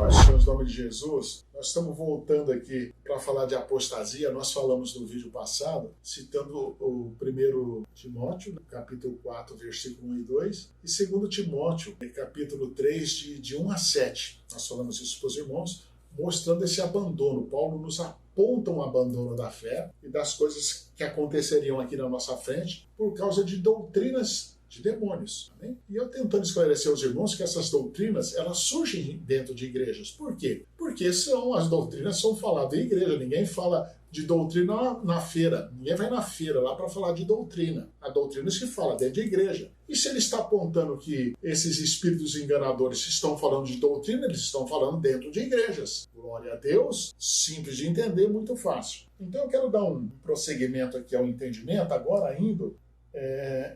Paixões, em nome de Jesus, nós estamos voltando aqui para falar de apostasia. Nós falamos no vídeo passado, citando o 1 Timóteo, capítulo 4, versículo 1 e 2, e 2 Timóteo, capítulo 3, de 1 a 7. Nós falamos isso para os irmãos, mostrando esse abandono. Paulo nos aponta um abandono da fé e das coisas que aconteceriam aqui na nossa frente por causa de doutrinas de demônios. Amém? E eu tentando esclarecer aos irmãos que essas doutrinas, elas surgem dentro de igrejas. Por quê? Porque as doutrinas são faladas em igreja. Ninguém fala de doutrina na feira. Ninguém vai na feira lá para falar de doutrina. A doutrina se fala dentro de igreja. E se ele está apontando que esses espíritos enganadores estão falando de doutrina, eles estão falando dentro de igrejas. Glória a Deus, simples de entender, muito fácil. Então eu quero dar um prosseguimento aqui ao entendimento, agora indo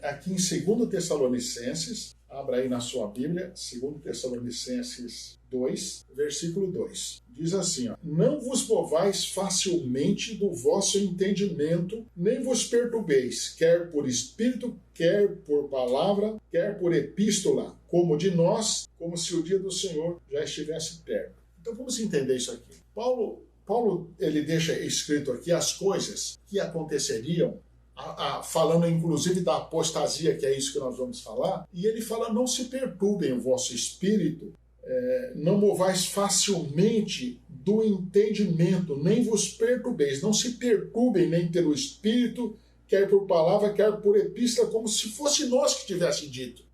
aqui em 2 Tessalonicenses, abra aí na sua Bíblia, 2 Tessalonicenses 2, versículo 2. Diz assim, ó, não vos movais facilmente do vosso entendimento, nem vos perturbeis, quer por espírito, quer por palavra, quer por epístola, como de nós, como se o dia do Senhor já estivesse perto. Então vamos entender isso aqui. Paulo ele deixa escrito aqui as coisas que aconteceriam, falando inclusive da apostasia, que é isso que nós vamos falar, e ele fala, não se perturbem o vosso espírito, não movais facilmente do entendimento, nem vos perturbeis, não se perturbem nem pelo espírito, quer por palavra, quer por epístola, como se fosse nós que tivesse dito.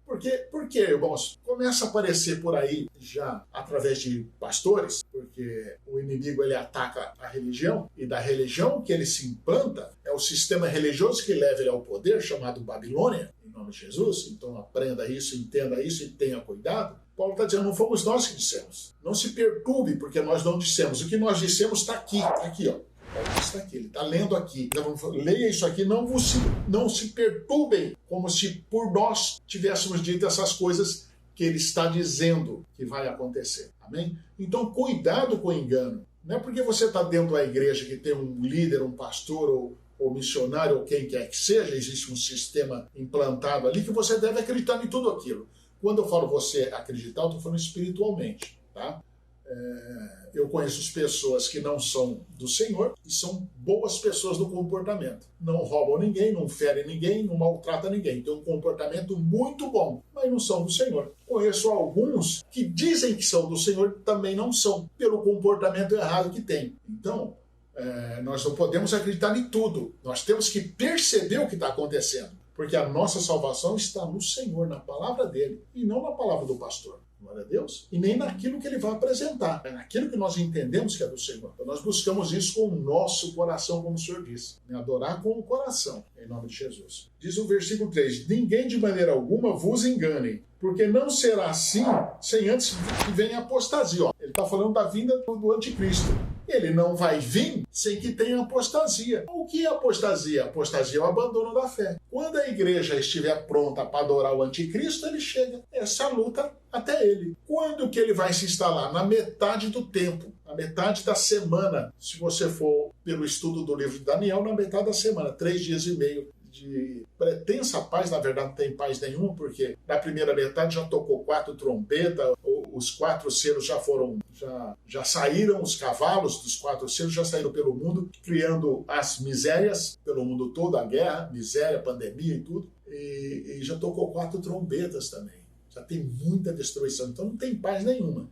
Por quê, irmãos? Começa a aparecer por aí, já através de pastores, porque o inimigo ele ataca a religião, e da religião que ele se implanta, é o sistema religioso que leva ele ao poder, chamado Babilônia, em nome de Jesus. Então aprenda isso, entenda isso e tenha cuidado. Paulo está dizendo, não fomos nós que dissemos. Não se perturbe, porque nós não dissemos. O que nós dissemos está aqui, ó. Está aqui, ele está lendo aqui. Então, leia isso aqui, não se perturbem, como se por nós tivéssemos dito essas coisas que ele está dizendo que vai acontecer. Amém? Então, cuidado com o engano. Não é porque você está dentro da igreja que tem um líder, um pastor ou missionário, ou quem quer que seja, existe um sistema implantado ali, que você deve acreditar em tudo aquilo. Quando eu falo você acreditar, eu estou falando espiritualmente, tá? Eu conheço pessoas que não são do Senhor e são boas pessoas no comportamento. Não roubam ninguém, não ferem ninguém, não maltratam ninguém. Tem um comportamento muito bom, mas não são do Senhor. Conheço alguns que dizem que são do Senhor e também não são, pelo comportamento errado que tem. Então, nós não podemos acreditar em tudo. Nós temos que perceber o que está acontecendo. Porque a nossa salvação está no Senhor, na palavra dele, e não na palavra do pastor. Glória a Deus. E nem naquilo que ele vai apresentar. É naquilo que nós entendemos que é do Senhor. Então nós buscamos isso com o nosso coração, como o Senhor disse. Adorar com o coração, em nome de Jesus. Diz o versículo 3, ninguém de maneira alguma vos engane, porque não será assim sem antes que venha a apostasia. Ó, ele está falando da vinda do anticristo. Ele não vai vir sem que tenha apostasia. O que é apostasia? Apostasia é o abandono da fé. Quando a igreja estiver pronta para adorar o anticristo, ele chega. Essa luta até ele. Quando que ele vai se instalar? Na metade do tempo, na metade da semana. Se você for pelo estudo do livro de Daniel, na metade da semana, 3 dias e meio de pretensa paz. Na verdade não tem paz nenhuma, porque na primeira metade já tocou 4 trombetas, os 4 selos já saíram, os cavalos dos 4 selos já saíram pelo mundo, criando as misérias pelo mundo todo, a guerra, miséria, pandemia e tudo, e já tocou 4 trombetas também. Já tem muita destruição, então não tem paz nenhuma.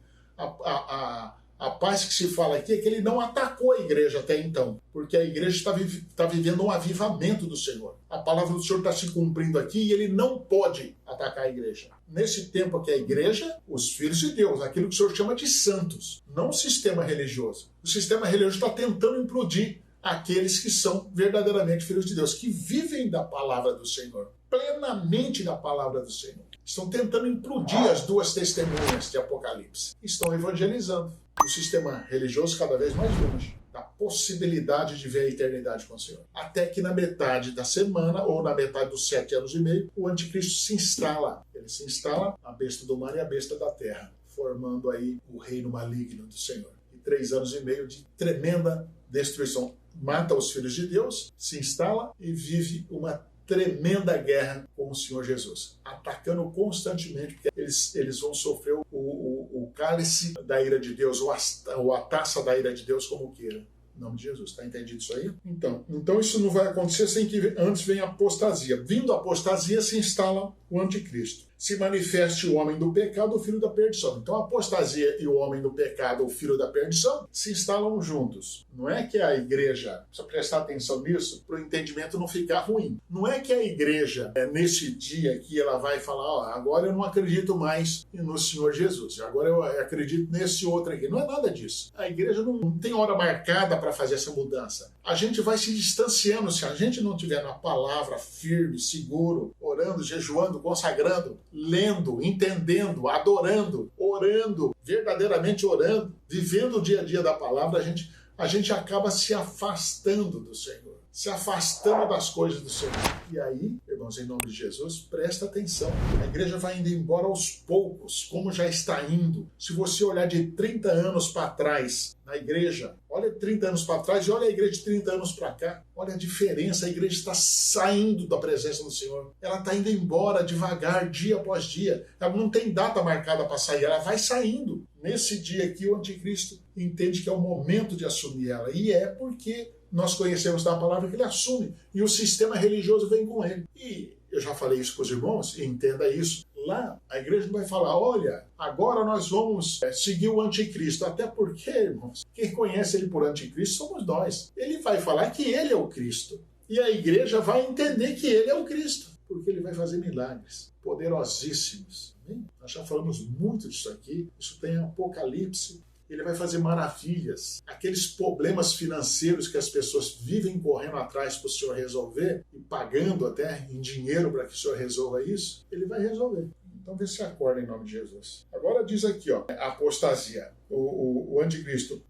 A paz que se fala aqui é que ele não atacou a igreja até então, porque a igreja está vivendo um avivamento do Senhor. A palavra do Senhor está se cumprindo aqui e ele não pode atacar a igreja. Nesse tempo aqui, a igreja, os filhos de Deus, aquilo que o Senhor chama de santos, não o sistema religioso. O sistema religioso está tentando implodir aqueles que são verdadeiramente filhos de Deus, que vivem da palavra do Senhor, plenamente da palavra do Senhor. Estão tentando implodir as 2 testemunhas de Apocalipse. Estão evangelizando o sistema religioso cada vez mais longe da possibilidade de ver a eternidade com o Senhor. Até que na metade da semana, ou na metade dos 7 anos e meio, o anticristo se instala. Ele se instala, a besta do mar e a besta da terra, formando aí o reino maligno do Senhor. E 3 anos e meio de tremenda destruição. Mata os filhos de Deus, se instala e vive uma tremenda guerra com o Senhor Jesus, atacando constantemente, porque eles vão sofrer o cálice da ira de Deus, ou a taça da ira de Deus, como queira. Em nome de Jesus, está entendido isso aí? Então isso não vai acontecer sem que antes venha a apostasia. Vindo a apostasia, se instala o anticristo. Se manifeste o homem do pecado, o filho da perdição. Então a apostasia e o homem do pecado, o filho da perdição, se instalam juntos. Não é que a igreja, precisa prestar atenção nisso, para o entendimento não ficar ruim. Não é que a igreja, nesse dia aqui, ela vai falar, agora eu não acredito mais no Senhor Jesus, agora eu acredito nesse outro aqui. Não é nada disso. A igreja não tem hora marcada para fazer essa mudança. A gente vai se distanciando, se a gente não tiver na palavra firme, seguro, orando, jejuando, consagrando, lendo, entendendo, adorando, orando, verdadeiramente orando, vivendo o dia a dia da palavra, a gente acaba se afastando do Senhor, se afastando das coisas do Senhor. E aí, irmãos, em nome de Jesus, presta atenção. A igreja vai indo embora aos poucos, como já está indo. Se você olhar de 30 anos para trás na igreja, olha 30 anos para trás e olha a igreja de 30 anos para cá. Olha a diferença, a igreja está saindo da presença do Senhor. Ela está indo embora devagar, dia após dia. Ela não tem data marcada para sair, ela vai saindo. Nesse dia aqui, o anticristo entende que é o momento de assumir ela. E é porque nós conhecemos da palavra que ele assume. E o sistema religioso vem com ele. E eu já falei isso para os irmãos, e entenda isso. Lá, a igreja não vai falar, olha, agora nós vamos seguir o anticristo. Até porque, irmãos, quem conhece ele por anticristo somos nós. Ele vai falar que ele é o Cristo. E a igreja vai entender que ele é o Cristo. Porque ele vai fazer milagres poderosíssimos. Amém? Nós já falamos muito disso aqui. Isso tem Apocalipse. Ele vai fazer maravilhas. Aqueles problemas financeiros que as pessoas vivem correndo atrás para o Senhor resolver, e pagando até em dinheiro para que o Senhor resolva isso, ele vai resolver. Então vê se acorda em nome de Jesus. Agora diz aqui, a apostasia. O anticristo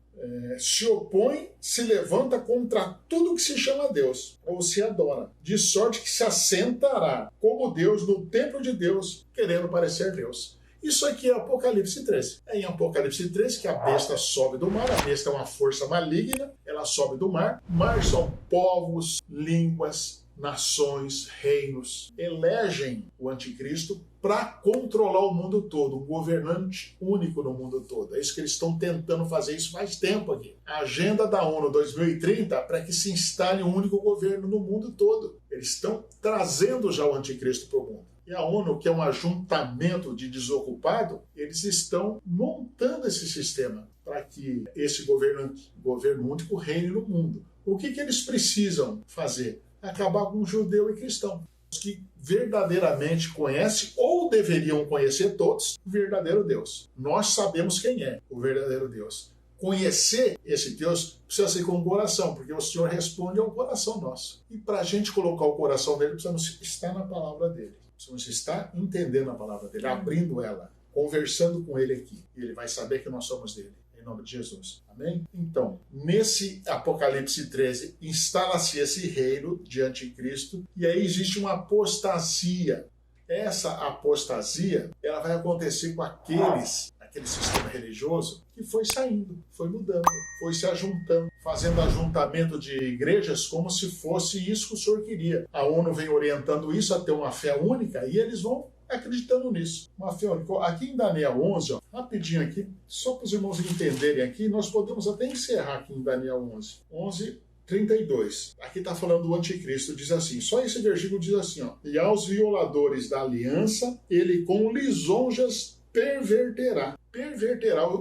se opõe, se levanta contra tudo que se chama Deus, ou se adora, de sorte que se assentará como Deus no templo de Deus, querendo parecer Deus. Isso aqui é Apocalipse 13. É em Apocalipse 13 que a besta sobe do mar. A besta é uma força maligna, ela sobe do mar. Mar são povos, línguas, nações, reinos. Elegem o anticristo para controlar o mundo todo, um governante único no mundo todo. É isso que eles estão tentando fazer isso faz tempo aqui. A agenda da ONU 2030 é para que se instale um único governo no mundo todo. Eles estão trazendo já o anticristo para o mundo. E a ONU, que é um ajuntamento de desocupados, eles estão montando esse sistema para que esse governo único reine no mundo. O que eles precisam fazer? Acabar com o judeu e cristão, os que verdadeiramente conhecem, ou deveriam conhecer todos, o verdadeiro Deus. Nós sabemos quem é o verdadeiro Deus. Conhecer esse Deus precisa ser com o coração, porque o Senhor responde ao coração nosso. E para a gente colocar o coração dele, precisamos estar na palavra dele. Precisamos estar entendendo a palavra dele, abrindo ela, conversando com ele aqui. E ele vai saber que nós somos dele. Em nome de Jesus. Amém? Então, nesse Apocalipse 13, instala-se esse reino de anticristo, e aí existe uma apostasia. Essa apostasia, ela vai acontecer com aquele sistema religioso que foi saindo, foi mudando, foi se ajuntando, fazendo ajuntamento de igrejas como se fosse isso que o Senhor queria. A ONU vem orientando isso a ter uma fé única e eles vão acreditando nisso. Uma fé única. Aqui em Daniel 11, rapidinho aqui, só para os irmãos entenderem aqui, nós podemos até encerrar aqui em Daniel 11, 32. Aqui está falando do anticristo, diz assim, só esse versículo diz assim, e aos violadores da aliança, ele com lisonjas perverterá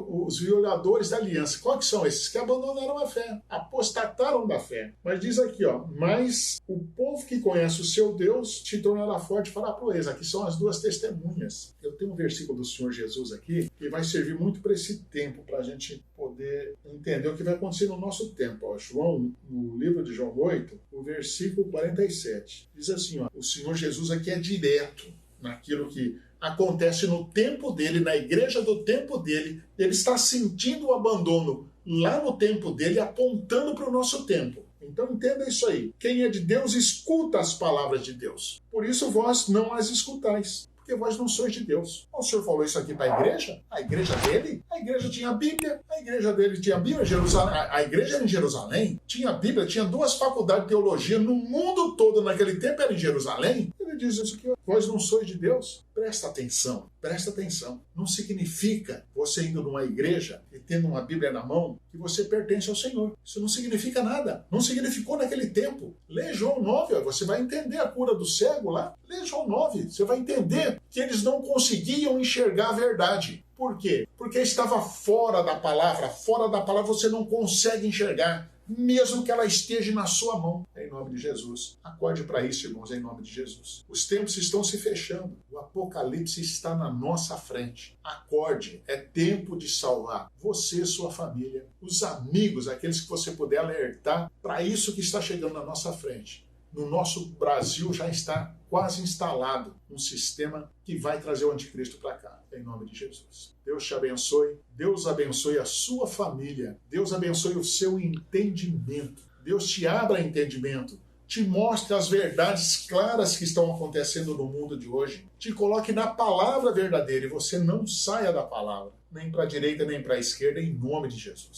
os violadores da aliança. Quais são esses? Que abandonaram a fé, apostataram da fé. Mas diz aqui, mas o povo que conhece o seu Deus se tornará forte e fará proeza. Aqui são as duas testemunhas. Eu tenho um versículo do Senhor Jesus aqui que vai servir muito para esse tempo, para a gente poder entender o que vai acontecer no nosso tempo. João, no livro de João 8, o versículo 47, diz assim, o Senhor Jesus aqui é direto naquilo que acontece no tempo dele, na igreja do tempo dele. Ele está sentindo o abandono lá no tempo dele, apontando para o nosso tempo. Então entenda isso aí. Quem é de Deus escuta as palavras de Deus. Por isso vós não as escutais, porque vós não sois de Deus. O senhor falou isso aqui para a igreja? A igreja dele? A igreja tinha a Bíblia, a igreja dele tinha a Bíblia, a igreja era em Jerusalém, tinha a Bíblia, tinha 2 faculdades de teologia no mundo todo, naquele tempo era em Jerusalém. Ele diz isso aqui, vós não sois de Deus. Presta atenção, presta atenção. Não significa você indo numa igreja e tendo uma Bíblia na mão que você pertence ao Senhor. Isso não significa nada. Não significou naquele tempo. Lê João 9, você vai entender a cura do cego lá. Lê João 9, você vai entender que eles não conseguiam enxergar a verdade. Por quê? Porque estava fora da palavra. Fora da palavra você não consegue enxergar, mesmo que ela esteja na sua mão. Em nome de Jesus. Acorde para isso, irmãos, em nome de Jesus. Os tempos estão se fechando. O Apocalipse está na nossa frente. Acorde. É tempo de salvar você, sua família, os amigos, aqueles que você puder alertar para isso que está chegando na nossa frente. No nosso Brasil já está quase instalado um sistema que vai trazer o anticristo para cá, em nome de Jesus. Deus te abençoe, Deus abençoe a sua família, Deus abençoe o seu entendimento, Deus te abra entendimento, te mostre as verdades claras que estão acontecendo no mundo de hoje, te coloque na palavra verdadeira e você não saia da palavra, nem para a direita nem para a esquerda, em nome de Jesus.